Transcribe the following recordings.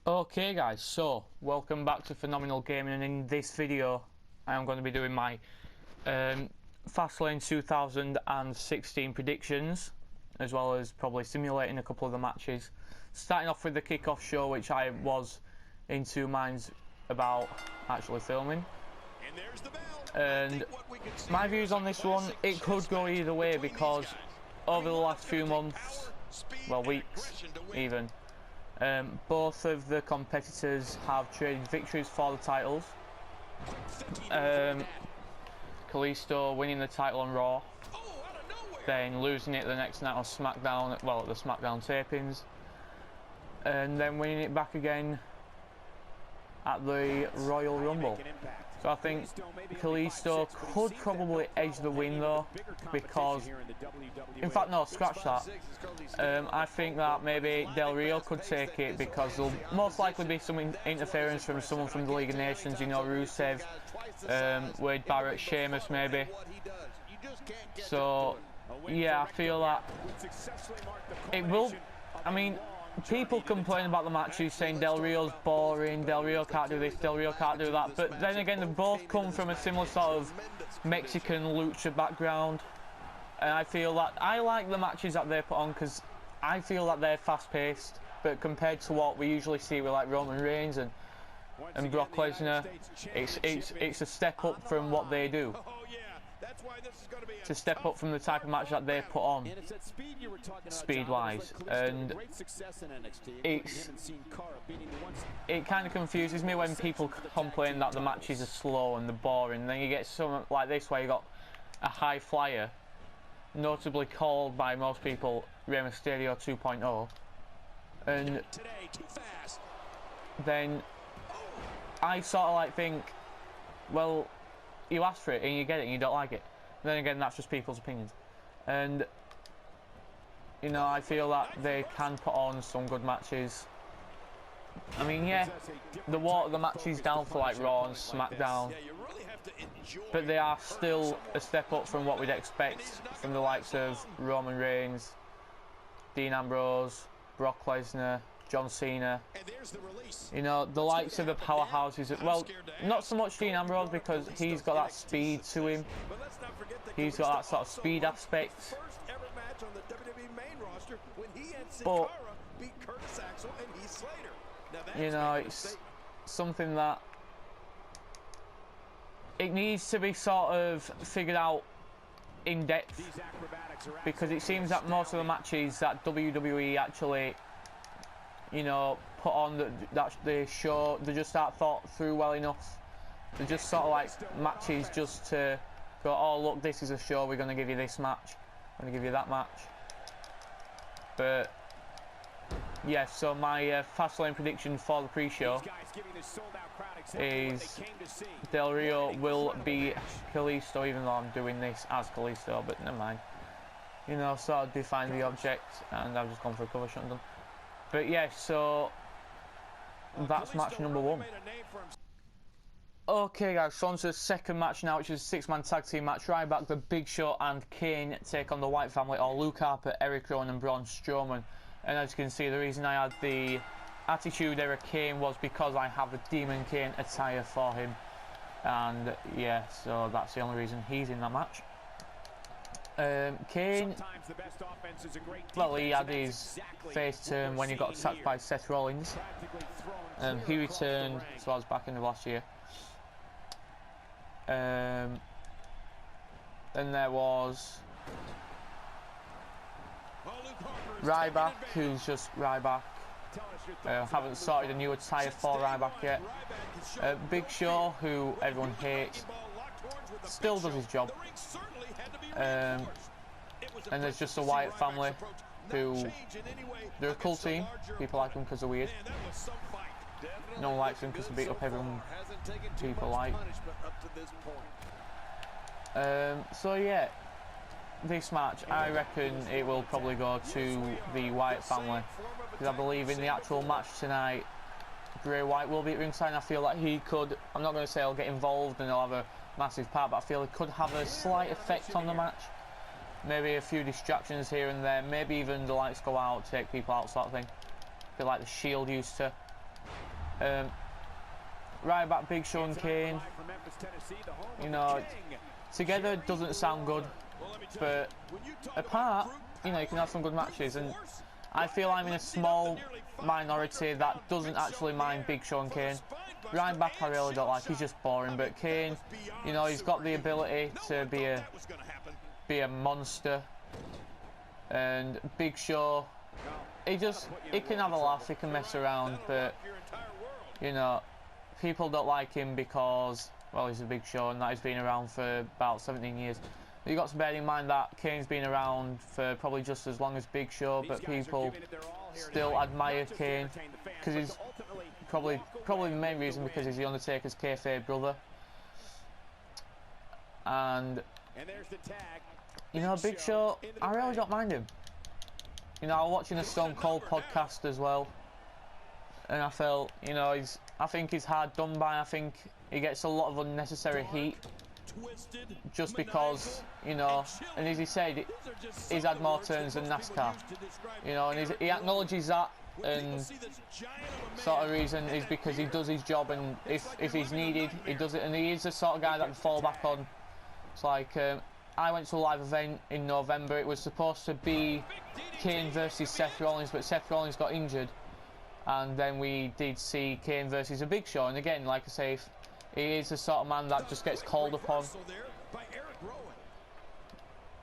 Okay guys, so welcome back to Phenomenal Gaming, and in this video I am going to be doing my Fastlane 2016 predictions, as well as probably simulating a couple of the matches. Starting off with the Kickoff Show, which I was in two minds about actually filming. And my views on this one, it could go either way, because over the last few months, well weeks even, both of the competitors have traded victories for the titles. Kalisto winning the title on Raw, then losing it the next night on SmackDown, well, at the SmackDown tapings, and then winning it back again at the Royal Rumble. So I think Kalisto could probably edge the win though, because, in fact no, scratch that. I think that maybe Del Rio could take it, because there'll most likely be some interference from someone from the League of Nations, you know, Rusev, Wade Barrett, Sheamus maybe. So yeah, I feel that it will, I mean, people complain about the matches, saying Del Rio's boring, Del Rio can't do this, Del Rio can't do that, but then again, they both come from a similar sort of Mexican lucha background, and I feel that I like the matches that they put on, because I feel that they're fast paced, but compared to what we usually see with like Roman Reigns and Brock Lesnar, it's a step up from what they do. To step up from the type of match that they put on, speed-wise, and it kind of confuses me when people complain that the matches are slow and they're boring. And then you get something like this where you got a high flyer, notably called by most people Rey Mysterio 2.0, and then I sort of like think, well, you ask for it and you get it and you don't like it. And then again, that's just people's opinions. And you know, I feel that they can put on some good matches. I mean, yeah, they water the matches down for like Raw and SmackDown, but they are still a step up from what we'd expect from the likes of Roman Reigns, Dean Ambrose, Brock Lesnar, John Cena. You know, the likes of the powerhouses. Well, not so much Dean Ambrose, because he's got that speed to him. He's got that sort of speed aspect. But you know, it's something that it needs to be sort of figured out in depth, because it seems that most of the matches that WWE actually, you know, put on that they show, they just aren't thought through well enough. They're just sort of like matches just to go, oh look, this is a show, we're going to give you this match, we're going to give you that match. But yeah, so my Fastlane prediction for the pre-show is Del Rio will be Kalisto, even though I'm doing this as Kalisto, but never mind. You know, sort of define the object, and I've just gone for a cover shot and done. But yeah, so that's match number one. Okay guys, so on to the second match now, which is a 6-man tag team match. Ryback, the Big Show and Kane take on the Wyatt family, or Luke Harper, Eric Rowan and Braun Strowman. And as you can see, the reason I had the Attitude Era Kane was because I have the Demon Kane attire for him. And yeah, so that's the only reason he's in that match. Kane, well, he had his face turn when he got attacked by Seth Rollins. He returned, so I was back in the last year. Then there was Ryback, who's just Ryback. Haven't sorted a new attire for Ryback yet. Big Show, who everyone hates, still does his job. And there's just the Wyatt family, who, they're a cool team. People like them because they're weird. No one likes them because they beat up everyone people like. So yeah, this match, I reckon it will probably go to the Wyatt family, because I believe in the actual match tonight, Bray Wyatt will be at ringside. I feel like he could, I'm not going to say he'll get involved and he'll have a massive part, but I feel he could have a slight effect on the match. Maybe a few distractions here and there, maybe even the lights go out, take people out, sort of thing. A bit like the Shield used to. right back Big Show and Kane, you know, together doesn't sound good, but apart, you know, you can have some good matches, and I feel I'm in a small minority that doesn't actually mind Big Show and Kane. Right back I really don't like, he's just boring, but Kane, you know, he's got the ability to be a monster, and Big Show, he can have a laugh, he can mess around, but, you know, people don't like him because, well, he's a Big Show and that he's been around for about 17 years. You've got to bear in mind that Kane's been around for probably just as long as Big Show, but people still admire Kane because he's probably the main reason because he's the Undertaker's kayfabe brother. And you know, Big Show, I really don't mind him. You know, I was watching a Stone Cold podcast as well, and I felt, you know, I think he's hard done by. I think he gets a lot of unnecessary heat just because, you know, and as he said, he's had more turns than NASCAR, you know, and he acknowledges that, and sort of reason is because he does his job, and if he's needed, he does it, and he is the sort of guy that can fall back on. It's like, I went to a live event in November. It was supposed to be Kane versus Seth Rollins, but Seth Rollins got injured, and then we did see Kane versus a Big Show, and again, like I say, he is the sort of man that just gets called upon,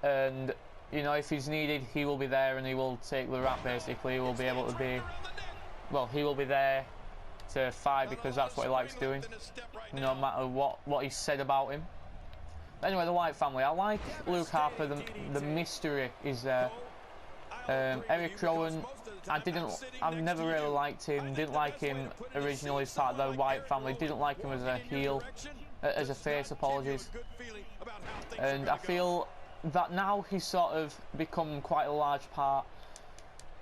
and you know, if he's needed, he will be there and he will take the rap. Basically, he will be able to be, well, he will be there to fight because that's what he likes doing, no matter what he's said about him. But anyway, the Wyatt family, I like Luke Harper. The mystery is there. Eric Rowan, I've never really liked him, didn't like him originally as part of the Wyatt family, didn't like him as a heel, as a face, apologies, and I feel that now he's sort of become quite a large part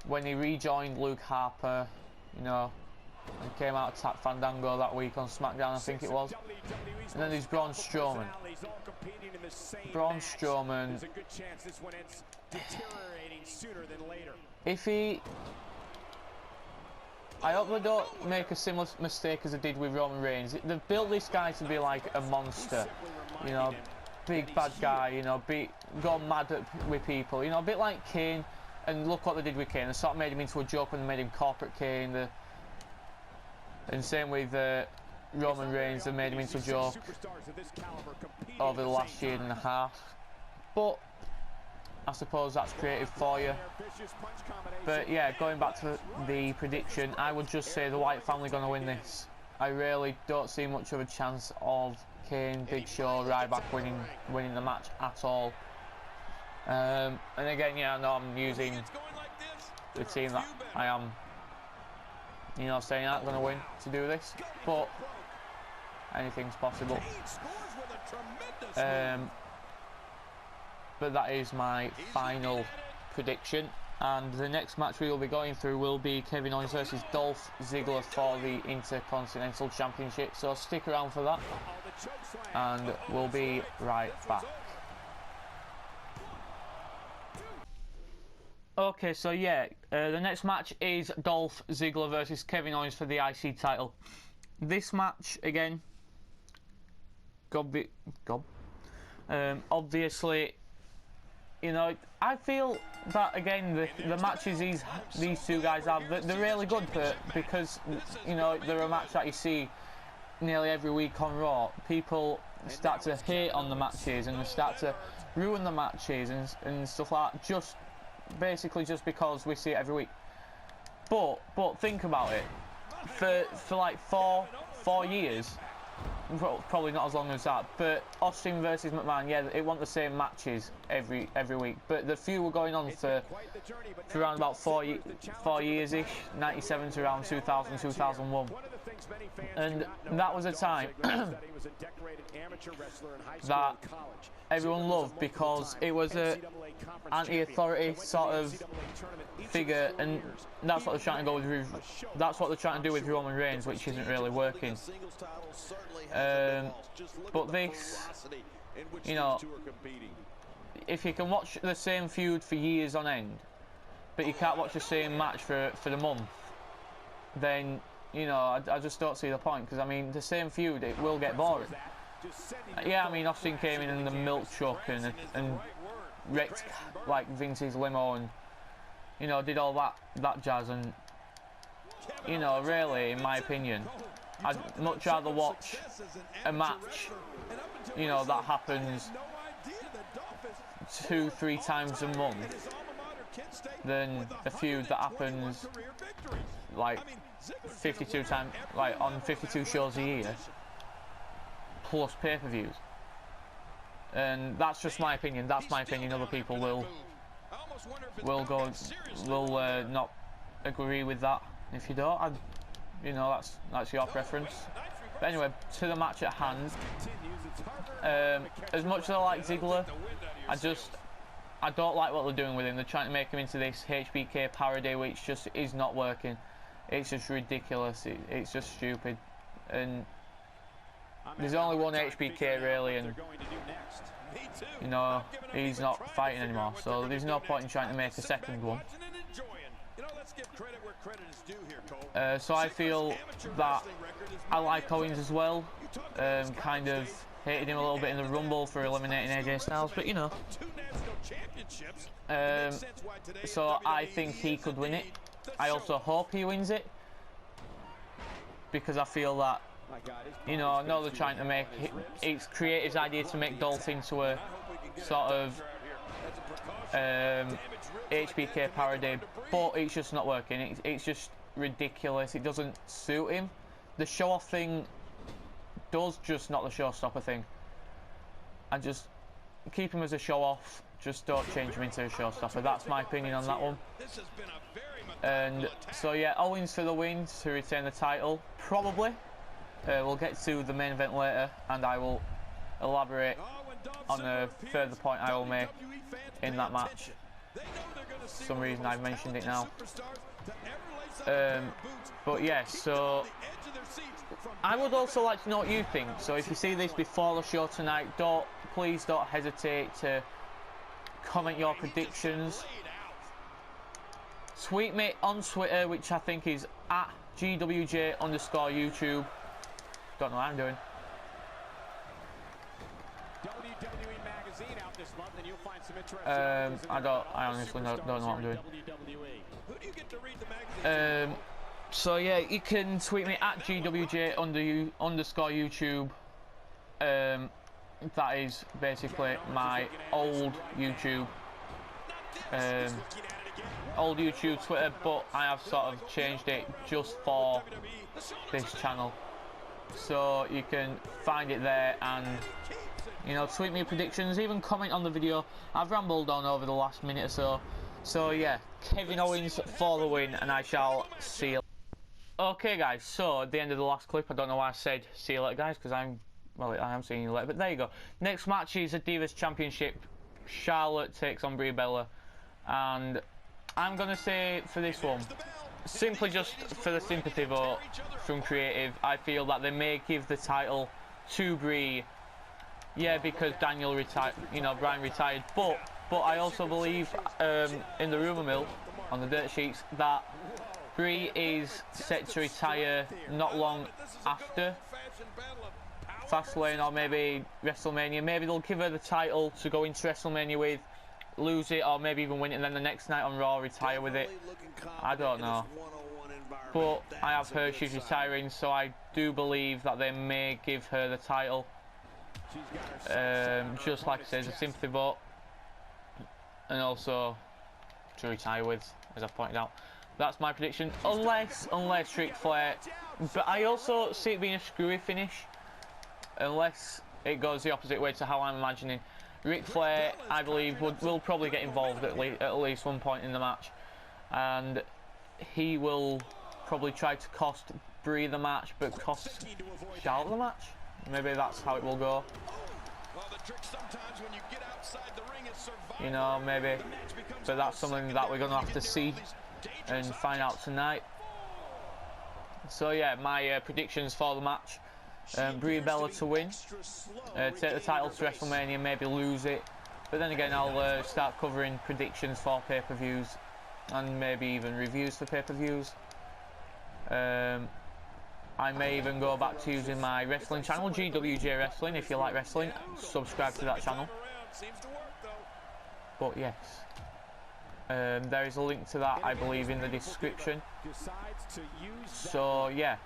when he rejoined Luke Harper, you know, and came out to Tap Fandango that week on SmackDown, I think it was, and then there's Braun Strowman. I hope they don't make a similar mistake as they did with Roman Reigns. They've built this guy to be like a monster, you know, big bad guy, you know, go mad with people, you know, a bit like Kane, and look what they did with Kane. They sort of made him into a joke when they made him corporate Kane, and same with Roman Reigns, they made him into a joke over the last year and a half. But I suppose that's creative for you. But yeah, going back to the prediction, I would just say the Wyatt family going to win this. I really don't see much of a chance of Kane, Big Show, Ryback winning the match at all. And again, yeah, I know I'm using the team that I am, you know, saying I'm going to win to do this, but anything's possible. But that is my final prediction, and the next match we will be going through will be Kevin Owens versus Dolph Ziggler for the Intercontinental Championship, so stick around for that, and we'll be right back. Okay, so yeah, the next match is Dolph Ziggler versus Kevin Owens for the IC title. This match, again, obviously, you know, I feel that, again, the matches these two guys have, they're really good, because, you know, they're a match that you see nearly every week on Raw. People start to hate on the matches, and they start to ruin the matches and stuff like that, just basically just because we see it every week. But think about it, for like four years, probably not as long as that, but Austin versus McMahon, yeah, it wasn't the same matches every week, but the feud were going on for around about 4 years-ish, 97 to around 2000, 2001, and that was a time that everyone loved because it was a anti-authority sort of figure, and that's what they're trying to go with. That's what they're trying to do with Roman Reigns, which isn't really working. But this, you know, if you can watch the same feud for years on end, but you can't watch the same match for the month, then you know, I just don't see the point, because I mean, the same feud, it will get boring. Yeah, I mean, Austin came in the milk truck and wrecked like Vince's limo, and you know, did all that jazz, and you know, really, in my opinion, I'd much rather watch a match, you know, that happens 2-3 times a month than a feud that happens like 52 times, like on 52 shows a year plus pay-per-views. And that's just my opinion. That's my opinion. Other people will not agree with that. If you don't, you know, that's your preference. But anyway, to the match at hand. As much as I like Ziggler, I don't like what they're doing with him. They're trying to make him into this HBK parody, which just is not working. It's just ridiculous. It's just stupid. And there's only one HBK really, and you know, he's not fighting anymore. So there's no point in trying to make a second one. So I feel that I like Owens as well. Kind of hated him a little bit in the Rumble for eliminating AJ Styles, but you know. So I think he could win it. I also hope he wins it, because I feel that, you know, I know they're trying to make it's creative's idea to make Dolph into a sort of HBK parody, but it's just not working. It's just ridiculous. It doesn't suit him. The show-off thing does, just not the showstopper thing. And just keep him as a show-off. Just don't change him into a showstopper. That's my opinion on that one. And so yeah, Owens for the win to retain the title. Probably. We'll get to the main event later, and I will elaborate on a further point I will make in that match. For some reason I've mentioned it now. But yeah, so I would also like to know what you think. So if you see this before the show tonight, please don't hesitate to comment your predictions. Tweet me on Twitter, which I think is at GWJ_YouTube. Don't know what I'm doing. I honestly don't know what I'm doing. So yeah, you can tweet me at GWJ_YouTube. That is basically my old YouTube Twitter, but I have sort of changed it just for this channel. So you can find it there, and you know, tweet me predictions, even comment on the video. I've rambled on over the last minute or so. So yeah, Kevin Owens for the win, and I shall see you. Okay guys, so at the end of the last clip, I don't know why I said see you later guys, because I am seeing you later, but there you go. Next match is a Divas Championship. Charlotte takes on Brie Bella, and I'm gonna say for this one, simply just for the sympathy vote from creative, I feel that they may give the title to Brie. Yeah, because Daniel retired, you know, Bryan retired, but I also believe in the rumour mill, on the dirt sheets, that Brie is set to retire not long after Fastlane, or maybe WrestleMania. Maybe they'll give her the title to go into WrestleMania with, lose it, or maybe even win it, and then the next night on Raw retire with it. I don't know. But I have heard she's retiring, so I do believe that they may give her the title. Just like I said, a sympathy vote, and also to retire with, as I pointed out. That's my prediction, unless Ric Flair, but I also see it being a screwy finish, unless it goes the opposite way to how I'm imagining. Ric Flair, I believe, will probably get involved at least one point in the match, and he will probably try to cost Brie the match, but cost Charlotte the match. Maybe that's how it will go. You know, maybe. But that's something that we're going to have to see and find out tonight. So yeah, my predictions for the match: Brie Bella to win, take the title to WrestleMania, maybe lose it. But then again, I'll start covering predictions for pay-per-views, and maybe even reviews for pay-per-views. I may even go back to using my wrestling channel, GWJ Wrestling. If you like wrestling, subscribe to that channel. But yes, there is a link to that, I believe, in the description. So yeah,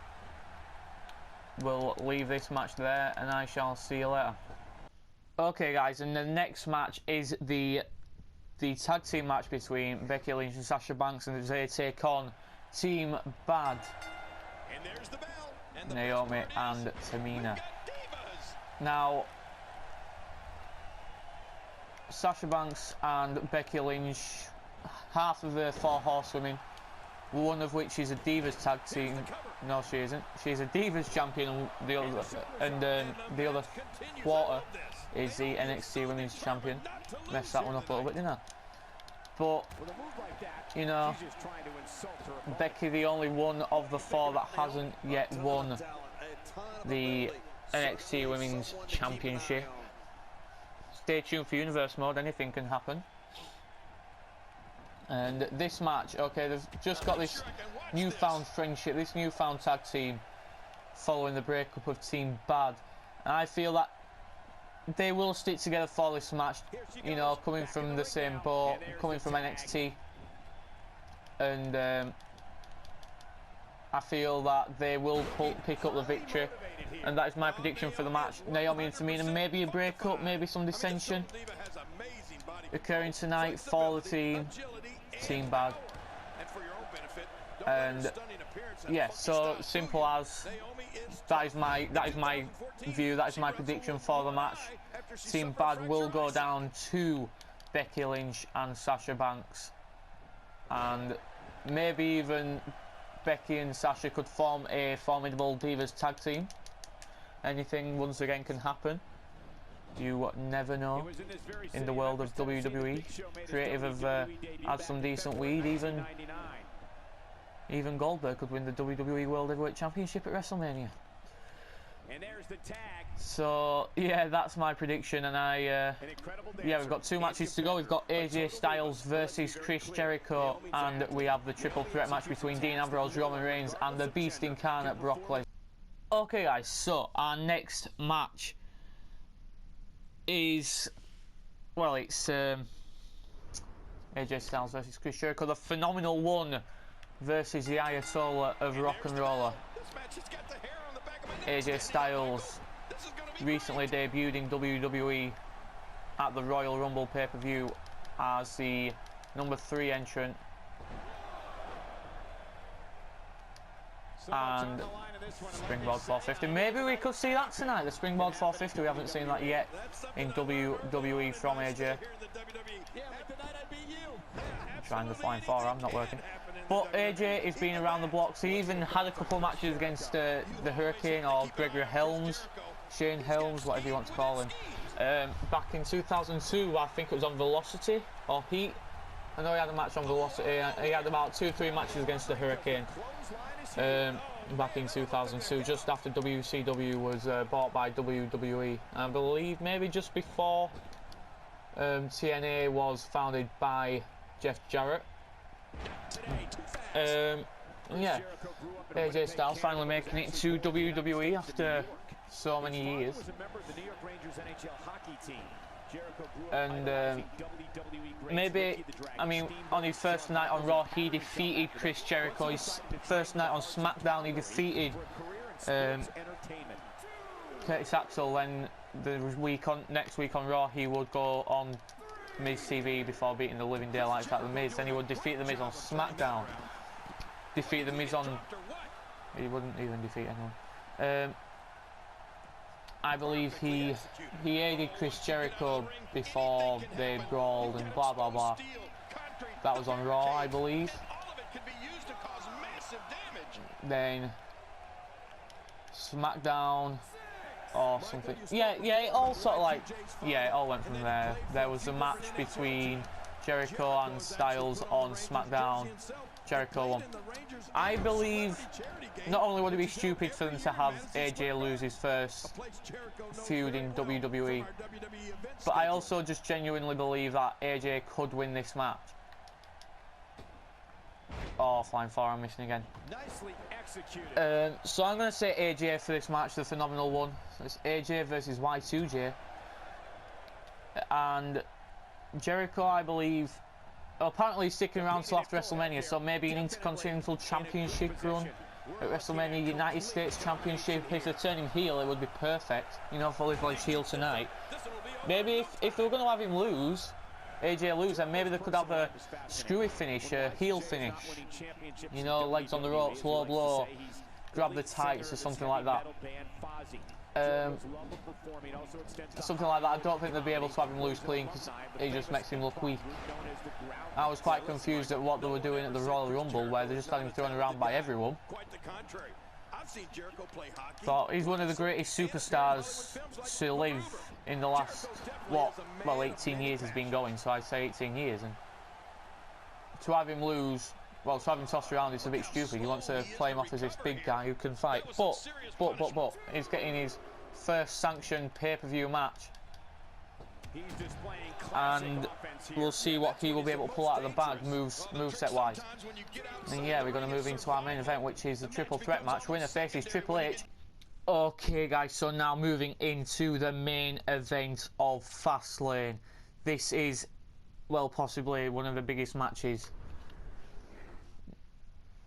we'll leave this match there, and I shall see you later. Okay, guys, and the next match is the tag team match between Becky Lynch and Sasha Banks, and they take on Team Bad, Naomi and Tamina. Now, Sasha Banks and Becky Lynch, half of the 4 horsewomen, one of which is a Divas tag team. No, she isn't. She's a Divas champion, and the other quarter is the NXT Women's Champion. Messed that one up a little bit, didn't I? But, you know, Becky, the only one of the 4 that hasn't yet won the NXT Women's Championship. Stay tuned for Universe Mode, anything can happen. And this match, okay, they've just got this newfound friendship, this newfound tag team following the breakup of Team Bad. And I feel that they will stick together for this match, you know, coming from the same boat, coming from NXT. And I feel that they will pick up the victory. And that is my prediction for the match. Naomi and Tamina, maybe a breakup, maybe some dissension occurring tonight for the Team Bad. And yeah, so simple as that is my view, that is my prediction for the match. Team Bad will go down to Becky Lynch and Sasha Banks, and maybe even Becky and Sasha could form a formidable Divas tag team. Anything once again can happen. You never know in the world of WWE. Creative have had some decent weed. Even Goldberg could win the WWE World Heavyweight Championship at WrestleMania. So yeah, that's my prediction, and yeah, we've got 2 matches to go. We've got AJ Styles versus Chris Jericho, and we have the triple threat match between Dean Ambrose, Roman Reigns, and the Beast Incarnate, Brock Lesnar. Okay, guys, so our next match is, well, it's AJ Styles versus Chris Jericho, the Phenomenal One versus the Ayatollah of Rock and Roller. AJ Styles recently debuted in WWE at the Royal Rumble pay-per-view as the number 3 entrant, and Springboard 450. Maybe we could see that tonight, the Springboard 450. We haven't seen that yet in WWE from AJ. I'm trying the flying forearm, not working. But AJ is being around the blocks. He even had a couple of matches against the Hurricane, or Gregory Helms, Shane Helms, whatever you want to call him. Back in 2002, I think it was on Velocity or Heat. I know he had a match on Velocity. He had about 2 or 3 matches against the Hurricane back in 2002, just after WCW was bought by WWE. I believe maybe just before TNA was founded by Jeff Jarrett. Yeah, AJ Styles finally making it to WWE after so many years. And maybe, I mean, on his first night on Raw, he defeated Chris Jericho. His first night on SmackDown, he defeated Curtis Axel. Then next week on Raw, he would go on Miz TV before beating the living daylights out of the Miz. Then he would defeat the Miz on SmackDown. Defeat the Miz on... He wouldn't even defeat anyone. I believe he aided Chris Jericho before they brawled and blah blah blah. That was on Raw, I believe. Then SmackDown or something. Yeah, it all sort of like, yeah, it all went from there. There was a match between Jericho and Styles on SmackDown. Jericho won. I believe not only would it be stupid for them to have AJ lose his first feud in WWE, but I also just genuinely believe that AJ could win this match. Or fourth line for I'm missing again. Nicely executed. So I'm going to say AJ for this match, the phenomenal one. So it's AJ versus Y2J. And Jericho, I believe, apparently sticking around till after WrestleMania, so maybe an Intercontinental Championship run at WrestleMania, United States Championship. If they're turning heel, it would be perfect. You know, for Live heel tonight. Maybe if they were going to have him lose, AJ lose, then maybe they could have a screwy finish, a heel finish. You know, legs on the ropes, low blow, grab the tights or something like that. Something like that. I don't think they'd be able to have him lose clean because it just makes him look weak. I was quite confused at what they were doing at the Royal Rumble, where they just had him thrown around by everyone. But he's one of the greatest superstars to live in the last, well, 18 years has been going, so I'd say 18 years. And to have him lose, well, to have him tossed around, it's a bit stupid. You want to play him off as this big guy who can fight. But, he's getting his first sanctioned pay-per-view match. And we'll see what he will be able to pull out of the bag, moveset wise. And yeah, we're going to move into our main event, which is the triple threat match. Winner faces Triple H. Okay guys, so now moving into the main event of Fastlane. This is, well, possibly one of the biggest matches.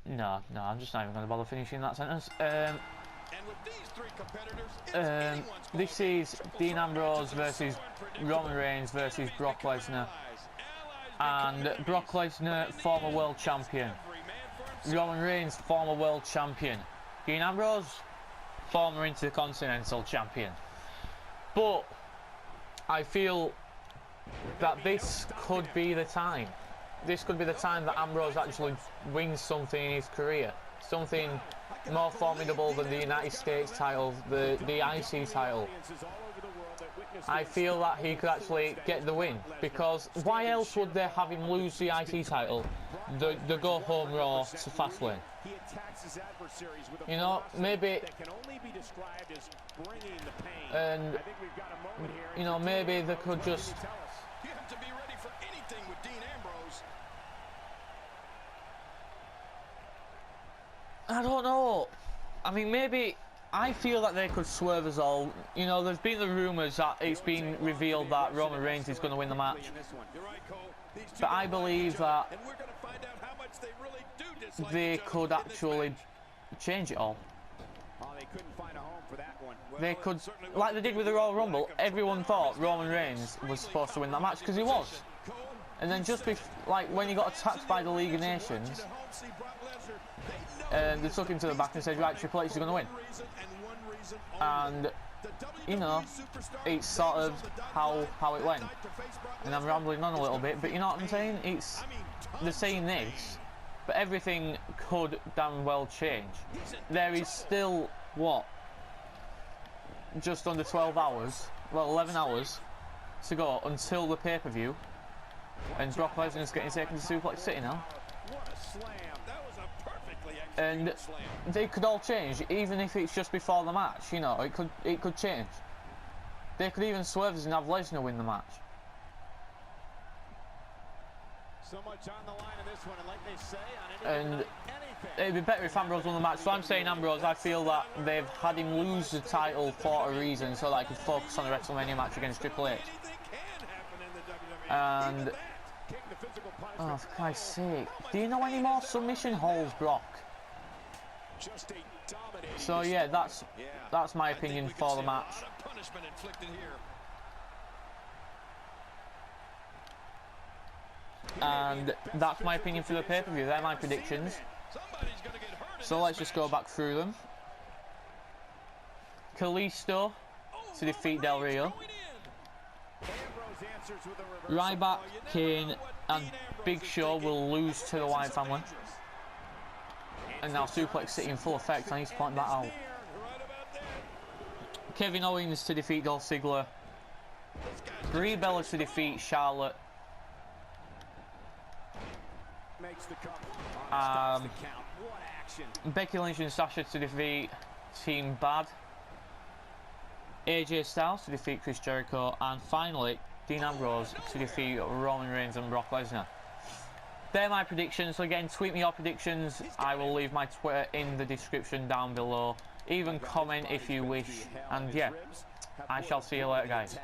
No, I'm just not even going to bother finishing that sentence. This is Dean Ambrose versus Roman Reigns versus Brock Lesnar. And Brock Lesnar, former world champion. Roman Reigns, former world champion. Dean Ambrose, former Intercontinental champion. But I feel that this could be the time. This could be the time that Ambrose actually wins something in his career. Something more formidable than the United States title, the IC title. I feel that he could actually get the win, because why else would they have him lose the IC title, the go home Raw to Fastlane? You know, maybe, and you know, maybe they could just. I don't know. I mean, maybe I feel that they could swerve us all. You know, there's been the rumours that it's been revealed that Roman Reigns is going to win the match. But I believe that they could actually change it all. They could, like they did with the Royal Rumble, everyone thought Roman Reigns was supposed to win that match because he was. And then just like when he got attacked by the League of Nations, they took him to the back and said, right, Triple H is going to win. And, you know, it's sort of how it went. And I'm rambling on a little bit, but you know what I'm saying? They're saying this, but everything could damn well change. There is still, what, just under 12 hours, well, 11 hours to go until the pay-per-view. And Brock Lesnar's getting taken to Suplex City now. And they could all change, even if it's just before the match. You know, it could change. They could even swerve us and have Lesnar win the match. So much on the line in this one, and like they say, on any and it'd be better if Ambrose won the match. So I'm saying Ambrose. I feel that they've had him lose the title for a reason, so that I could focus on the WrestleMania match against Triple H. And oh, for Christ's sake, do you know any more submission holds, Brock? So yeah, that's my opinion for the match. And that's my opinion for the pay-per-view. They're my predictions. So let's just go back through them. Kalisto to defeat Del Rio. Ryback, Kane and Big Show will lose to the Wyatt family. And now Suplex City in full effect. I need to point that out. Kevin Owens to defeat Dolph Ziggler. Brie Bella to defeat Charlotte. Becky Lynch and Sasha to defeat Team Bad. AJ Styles to defeat Chris Jericho. And finally, Dean Ambrose to defeat Roman Reigns and Brock Lesnar. they're my predictions. So again, tweet me your predictions. I will leave my Twitter in the description down below. Even comment if you wish. And yeah, I shall see you later, guys.